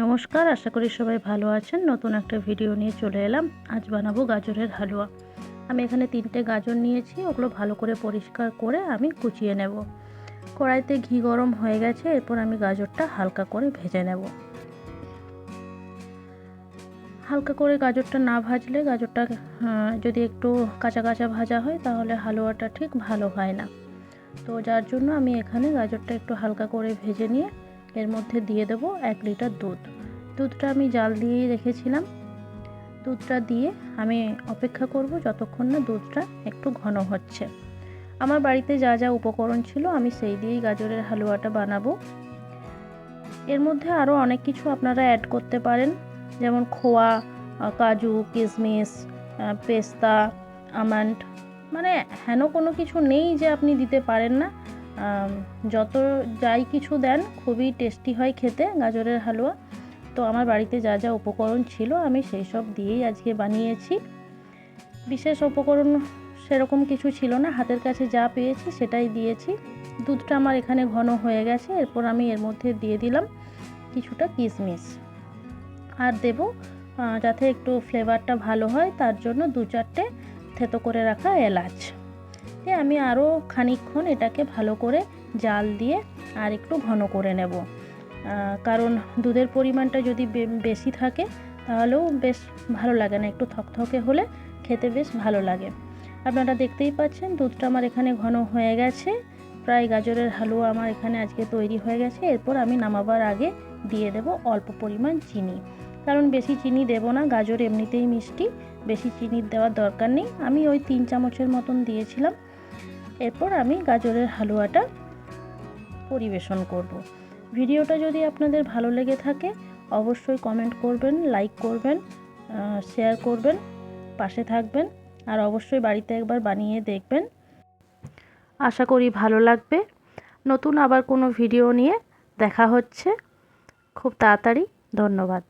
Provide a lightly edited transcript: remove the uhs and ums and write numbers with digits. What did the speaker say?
নমস্কার, আশা করি সবাই ভালো আছেন। নতুন একটা ভিডিও নিয়ে চলে এলাম। আজ বানাবো গাজরের হালুয়া। আমি এখানে 3টে গাজর নিয়েছি, ওগুলো ভালো করে পরিষ্কার করে আমি কুচিয়ে নেব। কড়াইতে ঘি গরম হয়ে গেছে, এরপর আমি গাজরটা হালকা করে ভেজে নেব। হালকা করে গাজরটা না ভাজলে গাজরটা যদি একটু কাঁচা কাঁচা ভাজা হয় তাহলে হালুয়াটা ঠিক ভালো হয় না। তো যার জন্য আমি এখানে গাজরটা একটু হালকা করে ভেজে নিয়ে এর মধ্যে দিয়ে দেব 1 লিটার দুধ। দুধটা আমি জাল দিয়েই রেখেছিলাম। দুধটা দিয়ে আমি অপেক্ষা করব যতক্ষণ না দুধটা একটু ঘন হচ্ছে। আমার বাড়িতে যা যা উপকরণ ছিল আমি সেই দিয়েই গাজরের হালুয়াটা বানাবো। এর মধ্যে আরও অনেক কিছু আপনারা অ্যাড করতে পারেন, যেমন খোয়া, কাজু, কিশমিশ, পেস্তা, আমন্ড, মানে হেন কোনো কিছু নেই যে আপনি দিতে পারেন না। যত যাই কিছু দেন খুবই টেস্টি হয় খেতে গাজরের হালুয়া। তো আমার বাড়িতে যা যা উপকরণ ছিল আমি সেই সব দিয়েই আজকে বানিয়েছি। বিশেষ উপকরণ সেরকম কিছু ছিল না, হাতের কাছে যা পেয়েছি সেটাই দিয়েছি। দুধটা আমার এখানে ঘন হয়ে গেছে, এরপর আমি এর মধ্যে দিয়ে দিলাম কিছুটা কিশমিশ, আর দেব যাতে একটু ফ্লেভারটা ভালো হয় তার জন্য 2-4টে থেতো করে রাখা এলাচ। আমি আরও খানিকক্ষণ এটাকে ভালো করে জাল দিয়ে আর একটু ঘন করে নেব, কারণ দুধের পরিমাণটা যদি বেশি থাকে তাহলেও বেশ ভালো লাগে না, একটু থকথকে হলে খেতে বেশ ভালো লাগে। আপনারা দেখতেই পাচ্ছেন দুধটা আমার এখানে ঘন হয়ে গেছে। প্রায় গাজরের হালুয়া আমার এখানে আজকে তৈরি হয়ে গেছে। এরপর আমি নামাবার আগে দিয়ে দেব অল্প পরিমাণ চিনি, কারণ বেশি চিনি দেব না, গাজর এমনিতেই মিষ্টি, বেশি চিনি দেওয়ার দরকার নেই। আমি ওই 3 চামচের মতন দিয়েছিলাম। এরপর আমি গাজরের হালুয়াটা পরিবেশন করব। ভিডিওটা যদি আপনাদের ভালো লেগে থাকে অবশ্যই কমেন্ট করবেন, লাইক করবেন, শেয়ার করবেন, পাশে থাকবেন, আর অবশ্যই বাড়িতে একবার বানিয়ে দেখবেন। আশা করি ভালো লাগবে। নতুন আবার কোনো ভিডিও নিয়ে দেখা হচ্ছে খুব তাড়াতাড়ি। ধন্যবাদ।